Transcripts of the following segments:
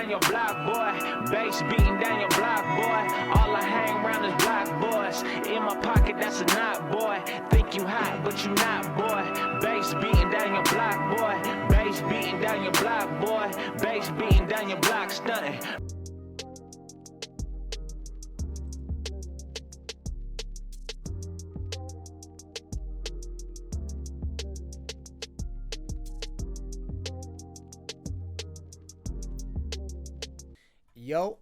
down your block, boy. Bass beating down your block, boy. All I hang around is block boys. In my pocket, that's a knot, boy. Think you hot, but you not, boy. Bass beating down your block, boy. Bass beating down your block, boy. Bass beating down your block, stunting. Yo,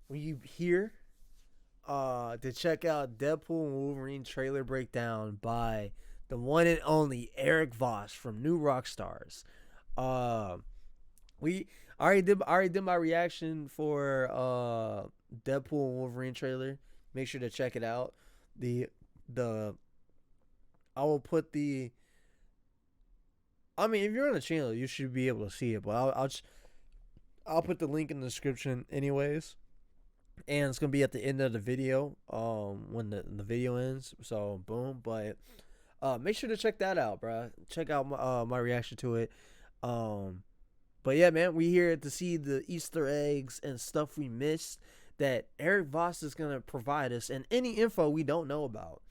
we here to check out Deadpool and Wolverine trailer breakdown by the one and only Eric Voss from New Rockstars. We already did my reaction for Deadpool and Wolverine trailer. Make sure to check it out. I will put the. I mean, if you're on the channel, you should be able to see it, but I'll put the link in the description anyways, and it's gonna be at the end of the video when the video ends, so boom. But make sure to check that out, bro. Check out my reaction to it. But yeah, man, we here to see the Easter eggs and stuff we missed that Eric Voss is gonna provide us, and any info we don't know about,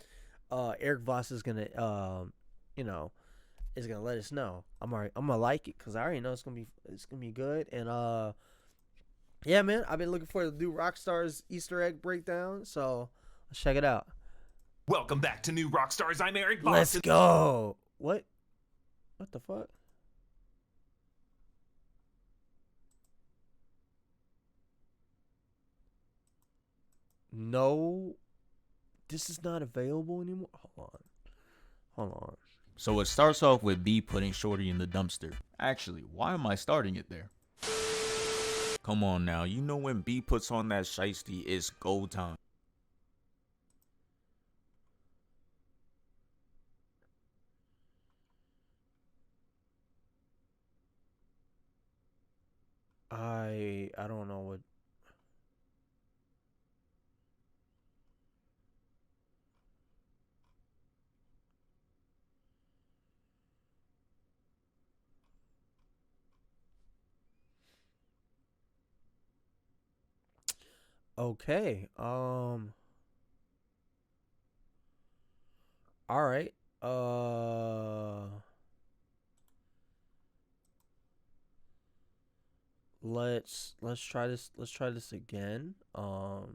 Eric Voss is gonna is gonna let us know. I'm gonna like it because I already know it's gonna be good. And yeah, man, I've been looking for the new Rockstars Easter egg breakdown, so let's check it out. Welcome back to New Rockstars. I'm Eric Voss. Let's go. What the fuck? No, this is not available anymore. Hold on. So it starts off with B putting Shorty in the dumpster. Actually, why am I starting it there? Come on now, you know when B puts on that shiesty, it's go time. I don't know what. Okay. All right. Let's try this. Let's try this again. All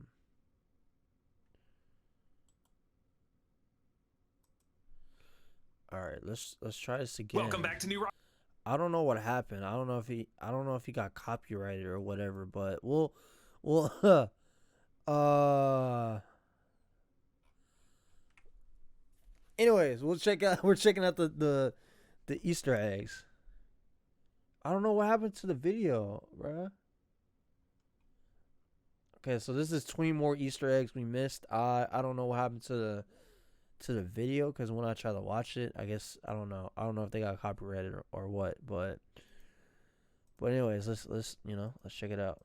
right. Let's try this again. Welcome back to New Rock. I don't know what happened. I don't know if he got copyrighted or whatever, but we'll anyways, we're checking out the Easter eggs. I don't know what happened to the video, bruh. Okay, so this is 20 more Easter eggs we missed. I don't know what happened to the video, because when I try to watch it, I guess I don't know if they got copyrighted or what, but anyways, let's check it out.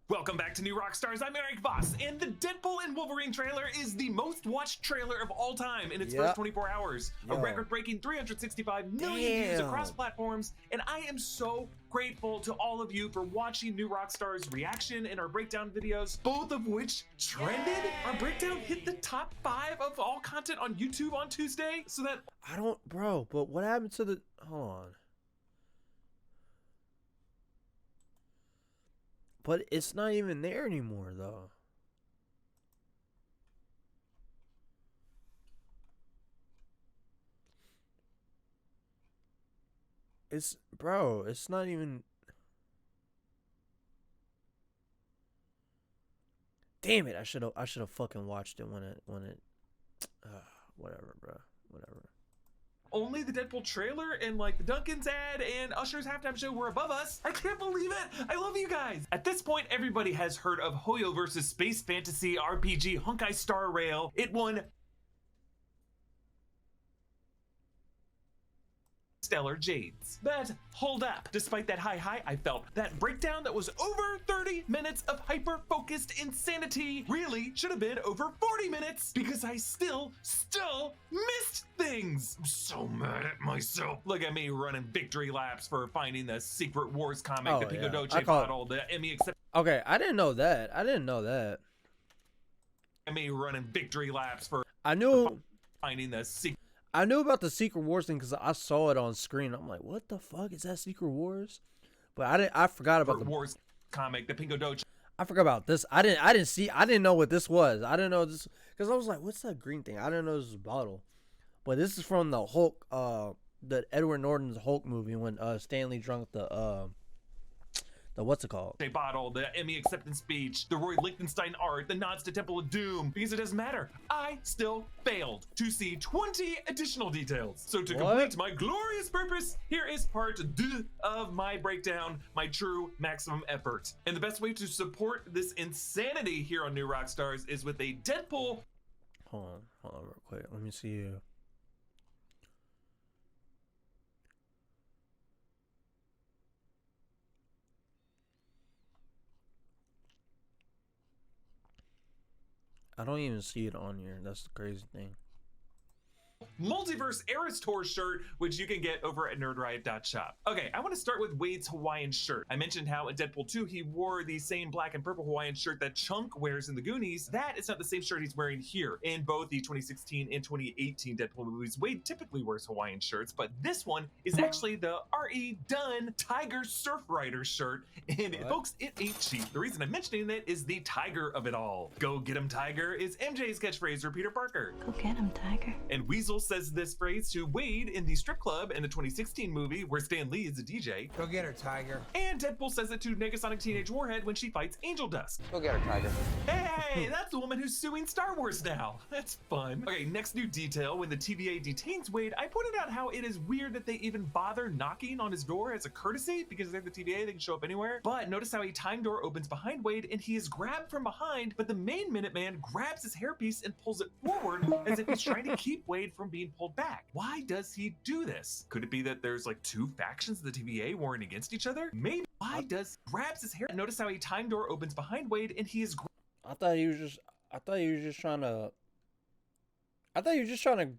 Welcome back to New Rockstars. I'm Eric Voss, and the Deadpool and Wolverine trailer is the most watched trailer of all time in its first 24 hours. A record-breaking 365 million views across platforms, and I am so grateful to all of you for watching New Rockstars reaction and our breakdown videos, both of which trended. Our breakdown hit the top 5 of all content on YouTube on Tuesday, so that... but what happened to the... Hold on. But it's not even there anymore, though. It's not even. Damn it! I should have fucking watched it when it. Whatever, bro. Whatever. Only the Deadpool trailer and like the Duncan's ad and Usher's halftime show were above us. I can't believe it. I love you guys. At this point, everybody has heard of Hoyo versus Space Fantasy RPG Honkai Star Rail. It won stellar jades. But hold up, despite that high I felt, that breakdown that was over 30 minutes of hyper-focused insanity really should have been over 40 minutes because I still missed things. I'm so mad at myself. Look at me running victory laps for finding the Secret Wars comic, the Pico Doce bottle, the Emmy accept. Okay, I didn't know that. Me running victory laps for finding the secret. I knew about the Secret Wars thing because I saw it on screen. I'm like, what the fuck is that Secret Wars? But I forgot about the Wars comic, the Pinko Doce. I forgot about this. I didn't know what this was. I didn't know this because I was like, what's that green thing? I didn't know this was a bottle. But this is from the Hulk, the Edward Norton's Hulk movie when Stanley drunk the what's it called? They bottled the Emmy acceptance speech, the Roy Lichtenstein art, the nods to Temple of Doom, because it doesn't matter. I still failed to see 20 additional details. So to complete my glorious purpose, here is part 2 of my breakdown, my true maximum effort. And the best way to support this insanity here on New Rockstars is with a Deadpool. Hold on real quick. Let me see you. I don't even see it on here. That's the crazy thing. Multiverse Eras Tour shirt, which you can get over at nerdriot.shop. Okay, I want to start with Wade's Hawaiian shirt. I mentioned how in Deadpool 2 he wore the same black and purple Hawaiian shirt that Chunk wears in the Goonies. That is not the same shirt he's wearing here. In both the 2016 and 2018 Deadpool movies, Wade typically wears Hawaiian shirts, but this one is actually the R.E. Dunn Tiger Surf Rider shirt, and folks, it ain't cheap. The reason I'm mentioning it is the tiger of it all. Go get him, Tiger is MJ's catchphrase for Peter Parker. Go get him, Tiger. And Weasel says this phrase to Wade in the strip club in the 2016 movie where Stan Lee is a DJ. Go get her, Tiger. And Deadpool says it to Negasonic Teenage Warhead when she fights Angel Dust. Go get her, Tiger. Hey, that's the woman who's suing Star Wars now. That's fun. Okay, next new detail. When the TVA detains Wade, I pointed out how it is weird that they even bother knocking on his door as a courtesy because they're the TVA, they can show up anywhere. But notice how a time door opens behind Wade and he is grabbed from behind, but the main Minuteman grabs his hairpiece and pulls it forward as if he's trying to keep Wade from being pulled back. Why does he do this? Could it be that there's like 2 factions of the TVA warring against each other? Maybe. Why does he grabs his hair? Notice how a time door opens behind Wade and he is I thought you were just trying to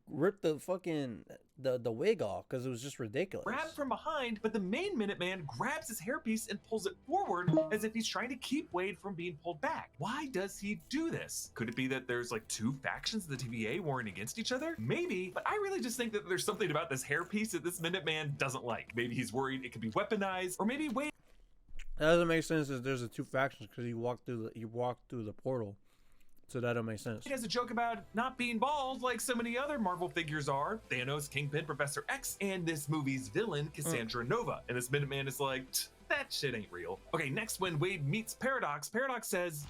rip the fucking the wig off because it was just ridiculous. Grabbed from behind, but the main Minuteman grabs his hairpiece and pulls it forward as if he's trying to keep Wade from being pulled back. Why does he do this? Could it be that there's like 2 factions of the TVA warring against each other? Maybe, but I really just think that there's something about this hairpiece that this Minuteman doesn't like. Maybe he's worried it could be weaponized, or maybe Wade. That doesn't make sense if there's 2 factions because you walk through the portal. So that don't make sense. He has a joke about not being bald like so many other Marvel figures are. Thanos, Kingpin, Professor X, and this movie's villain, Cassandra Nova. And this Minuteman is like, that shit ain't real. Okay, next when Wade meets Paradox, Paradox says,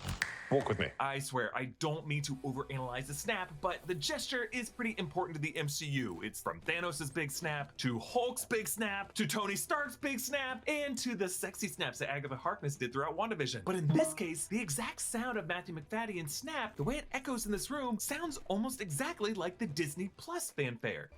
walk with me. I swear, I don't mean to overanalyze the snap, but the gesture is pretty important to the MCU. It's from Thanos' big snap, to Hulk's big snap, to Tony Stark's big snap, and to the sexy snaps that Agatha Harkness did throughout WandaVision. But in this case, the exact sound of Matthew McFadden's snap, the way it echoes in this room, sounds almost exactly like the Disney Plus fanfare.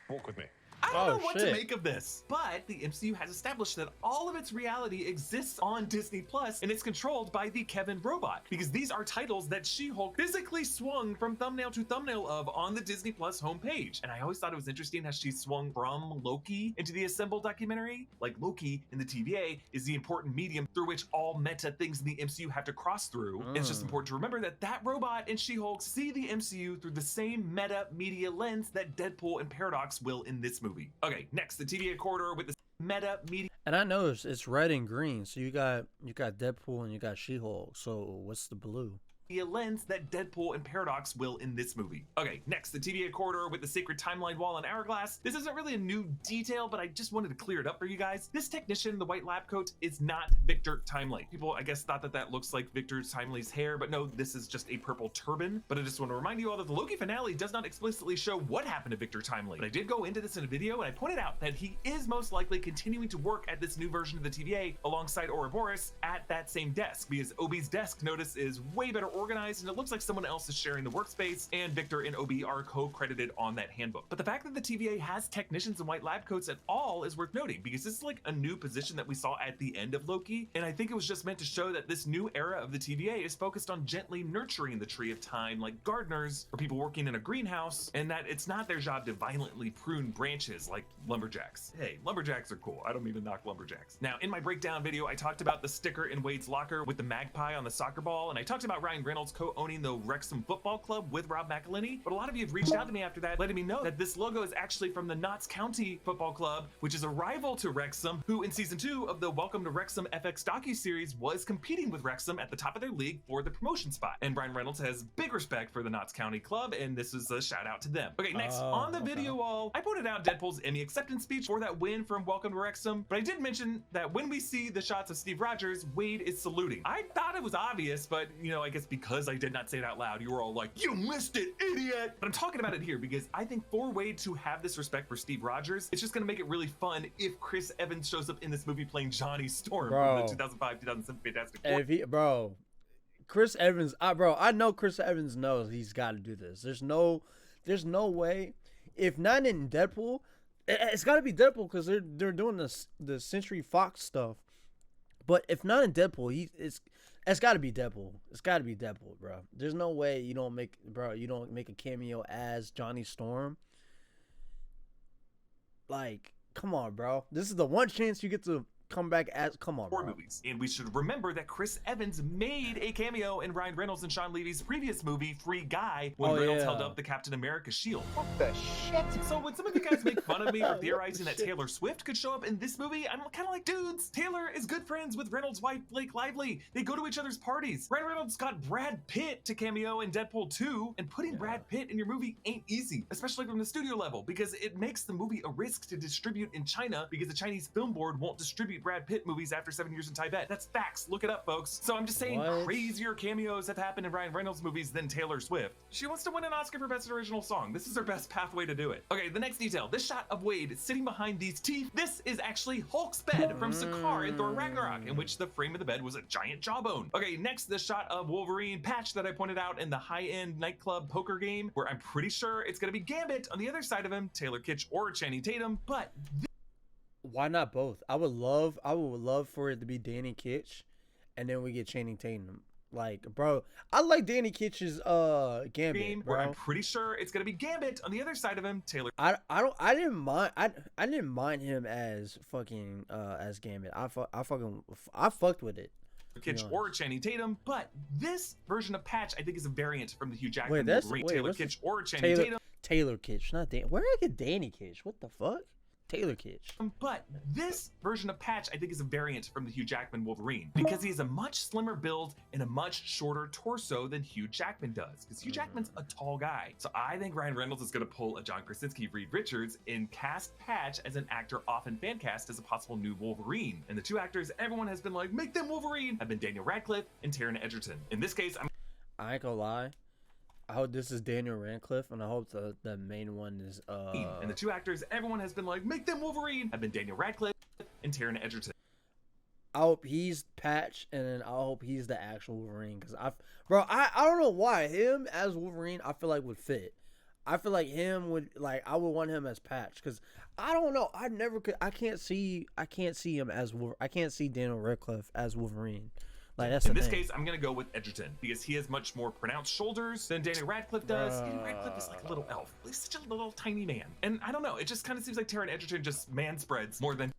Walk with me. I don't know what to make of this, but the MCU has established that all of its reality exists on Disney Plus and it's controlled by the Kevin robot, because these are titles that She-Hulk physically swung from thumbnail to thumbnail of on the Disney Plus homepage. And I always thought it was interesting how she swung from Loki into the Assemble documentary. Like Loki in the TVA is the important medium through which all meta things in the MCU have to cross through. It's just important to remember that that robot and She-Hulk see the MCU through the same meta media lens that Deadpool and Paradox will in this movie. Okay, next, the TVA corridor with the meta media. And I noticed it's red and green, so you got Deadpool and you got She-Hulk. So what's the blue? A lens that Deadpool and Paradox will in this movie. Okay, next, the TVA corridor with the sacred timeline wall and hourglass. This isn't really a new detail, but I just wanted to clear it up for you guys. This technician in the white lab coat is not Victor Timely. People, I guess, thought that that looks like Victor Timely's hair, but no, this is just a purple turban. But I just want to remind you all that the Loki finale does not explicitly show what happened to Victor Timely. But I did go into this in a video, and I pointed out that he is most likely continuing to work at this new version of the TVA alongside Ouroboros at that same desk, because Obi's desk, notice, is way better organized, and it looks like someone else is sharing the workspace, and Victor and OB are co-credited on that handbook. But the fact that the TVA has technicians in white lab coats at all is worth noting, because this is like a new position that we saw at the end of Loki, and I think it was just meant to show that this new era of the TVA is focused on gently nurturing the tree of time like gardeners or people working in a greenhouse, and that it's not their job to violently prune branches like lumberjacks. Hey, lumberjacks are cool. I don't mean to knock lumberjacks. Now, in my breakdown video, I talked about the sticker in Wade's locker with the magpie on the soccer ball, and I talked about Ryan Reynolds co-owning the Wrexham Football Club with Rob McElhenney, but a lot of you have reached out to me after that, letting me know that this logo is actually from the Notts County Football Club, which is a rival to Wrexham, who in season 2 of the Welcome to Wrexham FX docuseries was competing with Wrexham at the top of their league for the promotion spot. And Ryan Reynolds has big respect for the Notts County Club, and this is a shout out to them. Okay, next, on the video wall, I pointed out Deadpool's Emmy acceptance speech for that win from Welcome to Wrexham, but I did mention that when we see the shots of Steve Rogers, Wade is saluting. I thought it was obvious, but you know, I guess because I did not say it out loud, you were all like, you missed it, idiot! But I'm talking about it here because I think for Wade to have this respect for Steve Rogers, it's just gonna make it really fun if Chris Evans shows up in this movie playing Johnny Storm from the 2005-2007 Fantastic Four. If he, Chris Evans, I know Chris Evans knows he's got to do this. There's no way. If not in Deadpool, it's got to be Deadpool because they're doing the Century Fox stuff. But if not in Deadpool, it's got to be Deadpool. It's got to be Deadpool, bro. There's no way you don't make a cameo as Johnny Storm. Like, come on, bro. This is the one chance you get to come back as, come on, bro. Movies. And we should remember that Chris Evans made a cameo in Ryan Reynolds and Sean Levy's previous movie, Free Guy, when Reynolds held up the Captain America shield. What the shit? So when some of you guys make fun of me for theorizing that Taylor Swift could show up in this movie, I'm kind of like, dudes, Taylor is good friends with Reynolds' wife, Blake Lively. They go to each other's parties. Ryan Reynolds got Brad Pitt to cameo in Deadpool 2, and putting Brad Pitt in your movie ain't easy, especially from the studio level, because it makes the movie a risk to distribute in China because the Chinese film board won't distribute Brad Pitt movies after 7 years in Tibet. That's facts. Look it up, folks. So I'm just saying, crazier cameos have happened in Ryan Reynolds movies than Taylor Swift. She wants to win an Oscar for Best Original Song. This is her best pathway to do it. Okay, the next detail. This shot of Wade sitting behind these teeth. This is actually Hulk's bed from Sakaar in Thor Ragnarok, in which the frame of the bed was a giant jawbone. Okay, next, the shot of Wolverine patch that I pointed out in the high-end nightclub poker game, where I'm pretty sure it's gonna be Gambit on the other side of him, Taylor Kitsch or Channing Tatum, but why not both? I would love for it to be Danny Kitsch, and then we get Channing Tatum. Like, bro, I like Danny Kitsch's Gambit, bro. Where I'm pretty sure it's gonna be Gambit on the other side of him, Taylor. I didn't mind him as fucking as Gambit. I fucked with it. Kitsch or Channing Tatum, but this version of Patch I think is a variant from the Hugh Jackman Taylor Kitsch or Channing Tatum. Taylor Kitsch, not Dan. Where did I get Danny Kitsch? What the fuck? Taylor Kitsch. But this version of Patch I think is a variant from the Hugh Jackman Wolverine because he has a much slimmer build and a much shorter torso than Hugh Jackman does, because Hugh Jackman's a tall guy. So I think Ryan Reynolds is going to pull a John Krasinski, Reed Richards, and cast Patch as an actor often fan cast as a possible new Wolverine. And the two actors everyone has been like, make them Wolverine, have been Daniel Radcliffe and Taron Egerton. In this case, I ain't gonna lie. I hope this is Daniel Radcliffe, and I hope the main one is and the two actors everyone has been like, make them Wolverine, have been Daniel Radcliffe and Taron Egerton. I hope he's Patch, and then I hope he's the actual Wolverine, because I don't know why him as Wolverine I feel like would fit. I feel like him would, like, I would want him as Patch, because I don't know, I can't see him as I can't see Daniel Radcliffe as Wolverine. Like, that's in this case, I'm gonna go with Egerton because he has much more pronounced shoulders than Daniel Radcliffe does. Daniel Radcliffe is like a little elf. He's such a little tiny man, and I don't know. It just kind of seems like Taron Egerton just man spreads more than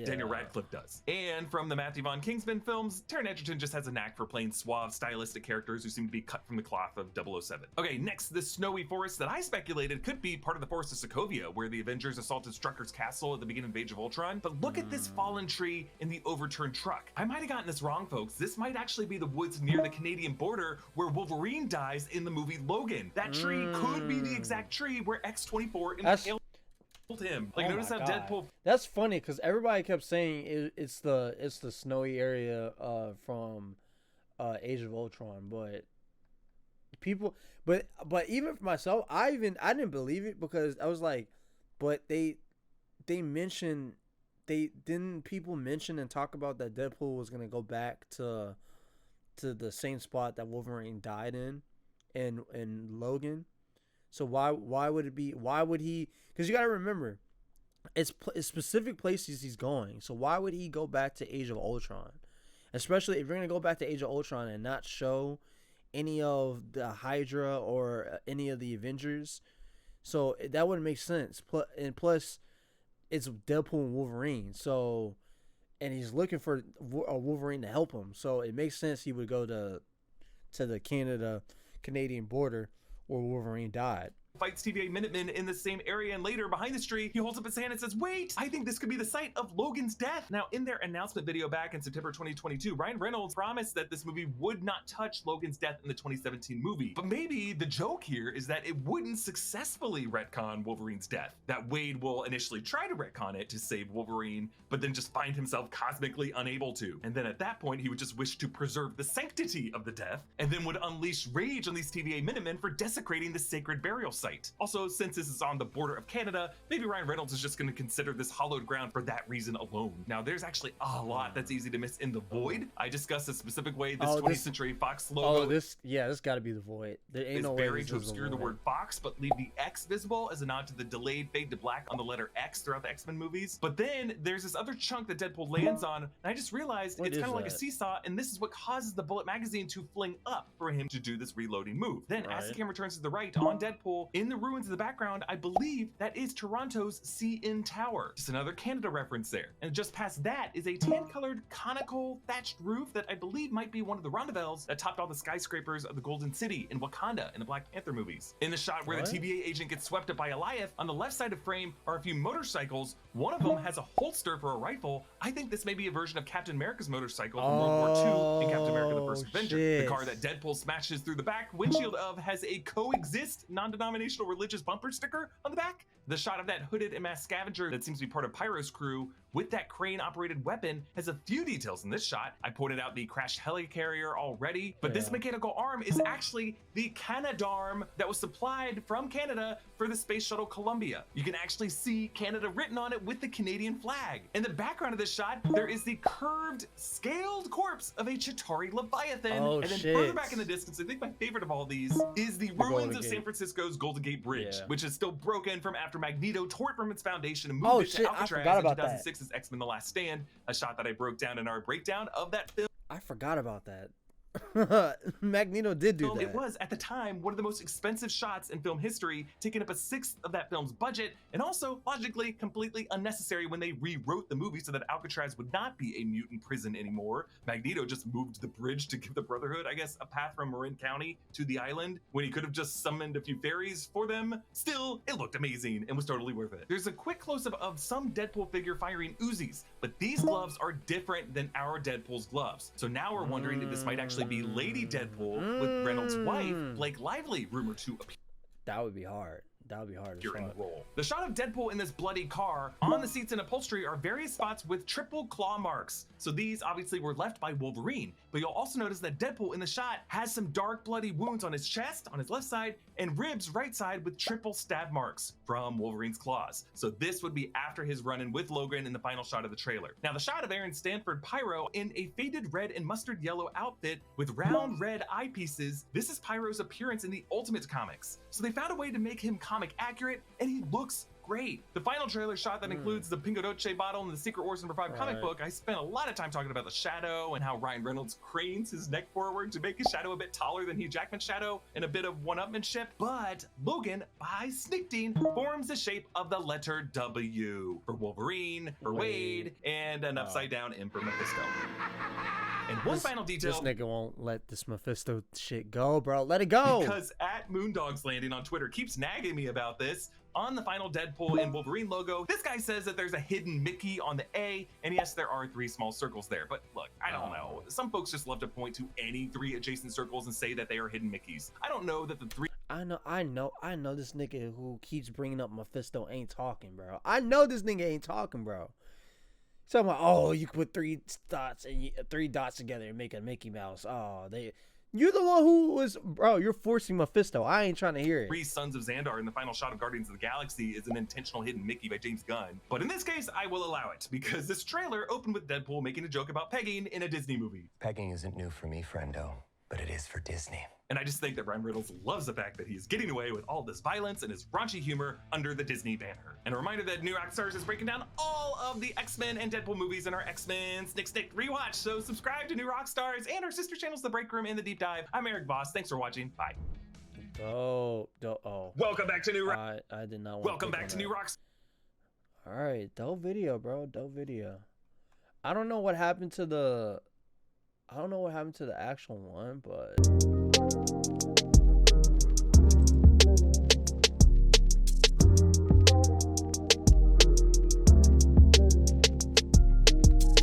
Daniel Radcliffe does. And from the Matthew Vaughn Kingsman films, Taron Egerton just has a knack for playing suave, stylistic characters who seem to be cut from the cloth of 007. Okay, next, the snowy forest that I speculated could be part of the Forest of Sokovia, where the Avengers assaulted Strucker's castle at the beginning of Age of Ultron. But look at this fallen tree in the overturned truck. I might have gotten this wrong, folks. This might actually be the woods near the Canadian border where Wolverine dies in the movie Logan. That tree could be the exact tree where X-24 impaled him. Like, notice how Deadpool. That's funny because everybody kept saying it's the snowy area from Age of Ultron, but people, but even for myself, I didn't believe it because I was like, but people mention and talk about that Deadpool was gonna go back to to the same spot that Wolverine died in Logan. So why would it be? Why would he? Because you got to remember, it's specific places he's going. So why would he go back to Age of Ultron? Especially if you're gonna go back to Age of Ultron and not show any of the Hydra or any of the Avengers. So that wouldn't make sense. And plus, it's Deadpool and Wolverine. So, and he's looking for a Wolverine to help him. So it makes sense he would go to the Canadian border where Wolverine died. Fights TVA Minutemen in the same area, and later behind this tree he holds up his hand and says, "Wait, I think this could be the site of Logan's death." Now, in their announcement video back in September 2022, Ryan Reynolds promised that this movie would not touch Logan's death in the 2017 movie. But maybe the joke here is that it wouldn't successfully retcon Wolverine's death, that Wade will initially try to retcon it to save Wolverine, but then just find himself cosmically unable to. And then at that point he would just wish to preserve the sanctity of the death, and then would unleash rage on these TVA Minutemen for desecrating the sacred burial site. Also, since this is on the border of Canada, maybe Ryan Reynolds is just going to consider this hallowed ground for that reason alone. Now, there's actually a lot that's easy to miss in the Void. I discussed a specific way this 20th Century Fox logo this got to be the Void. There ain't is no way buried to this is obscure the word Fox, but leave the X visible as a nod to the delayed fade to black on the letter X throughout the X-Men movies. But then there's this other chunk that Deadpool lands on, and I just realized it's kind of like a seesaw, and this is what causes the Bullet magazine to fling up for him to do this reloading move. Then, as the camera turns to the right on Deadpool, in the ruins of the background, I believe that is Toronto's CN Tower. Just another Canada reference there. And just past that is a tan-colored conical thatched roof that I believe might be one of the rondavels that topped all the skyscrapers of the Golden City in Wakanda in the Black Panther movies. In the shot where the TVA agent gets swept up by Goliath, on the left side of frame are a few motorcycles. One of them has a holster for a rifle. I think this may be a version of Captain America's motorcycle from World War II in Captain America: The First Avenger. The car that Deadpool smashes through the back windshield of has a coexist non-denominational religious bumper sticker on the back. The shot of that hooded and masked scavenger that seems to be part of Pyro's crew with that crane operated weapon has a few details in this shot. I pointed out the crashed helicarrier already, but this mechanical arm is actually the Canadarm that was supplied from Canada for the Space Shuttle Columbia. You can actually see Canada written on it with the Canadian flag. In the background of this shot, there is the curved, scaled corpse of a Chitauri Leviathan. And then further back in the distance, I think my favorite of all these is the ruins of San Francisco's Golden Gate Bridge, which is still broken from after Magneto tore it from its foundation and moved it to Alcatraz in 2006's X-Men: The Last Stand, a shot that I broke down in our breakdown of that film. I forgot about that. Magneto did do that. It was, at the time, one of the most expensive shots in film history, taking up a sixth of that film's budget, and also, logically, completely unnecessary when they rewrote the movie so that Alcatraz would not be a mutant prison anymore. Magneto just moved the bridge to give the Brotherhood, I guess, a path from Marin County to the island, when he could have just summoned a few fairies for them. Still, it looked amazing and was totally worth it. There's a quick close-up of some Deadpool figure firing Uzis, but these gloves are different than our Deadpool's gloves. So now we're wondering if this might actually be Lady Deadpool with Reynolds' wife, Blake Lively, rumored to appear. That would be hard. That would be hard in the role. The shot of Deadpool in this bloody car, on the seats and upholstery are various spots with triple claw marks. So these obviously were left by Wolverine, but you'll also notice that Deadpool in the shot has some dark bloody wounds on his chest, on his left side, and ribs right side with triple stab marks from Wolverine's claws. So this would be after his run-in with Logan in the final shot of the trailer. Now the shot of Aaron Stanford Pyro in a faded red and mustard yellow outfit with round red eyepieces, this is Pyro's appearance in the Ultimate comics. So they found a way to make him comic accurate, and he looks great. The final trailer shot that includes the Pingo Doce bottle and the Secret Wars #5 comic book, I spent a lot of time talking about the shadow and how Ryan Reynolds cranes his neck forward to make his shadow a bit taller than Hugh Jackman's shadow and a bit of one-upmanship. But Logan, by snicting, forms the shape of the letter W for Wolverine, for Wade, and an upside-down M for Mephisto. And one final detail. This nigga won't let this Mephisto shit go, bro. Let it go. Because at Moondogs Landing on Twitter keeps nagging me about this. On the final Deadpool and Wolverine logo, this guy says that there's a hidden Mickey on the A, and yes, there are 3 small circles there. But look, I don't know. Some folks just love to point to any 3 adjacent circles and say that they are hidden Mickeys. I don't know that the 3. I know this nigga who keeps bringing up Mephisto ain't talking, bro. I know this nigga ain't talking, bro. So I'm like, oh, you can put 3 dots together and make a Mickey Mouse. Oh, You're the one who was, bro. You're forcing Mephisto. I ain't trying to hear it. Three Sons of Xandar in the final shot of Guardians of the Galaxy is an intentional hidden Mickey by James Gunn. But in this case, I will allow it, because this trailer opened with Deadpool making a joke about pegging in a Disney movie. Pegging isn't new for me, friendo, but it is for Disney. And I just think that Ryan Reynolds loves the fact that he's getting away with all this violence and his raunchy humor under the Disney banner. And a reminder that New Rockstars is breaking down all of the X-Men and Deadpool movies in our X-Men Snick rewatch. So subscribe to New Rockstars and our sister channels, The Break Room and The Deep Dive. I'm Eric Voss. Thanks for watching. Bye. Oh. Welcome back to New Rock. I did not. Welcome back to New Rockstars. All right, dope video, bro. Dope video. I don't know what happened to the. I don't know what happened to the actual one, but.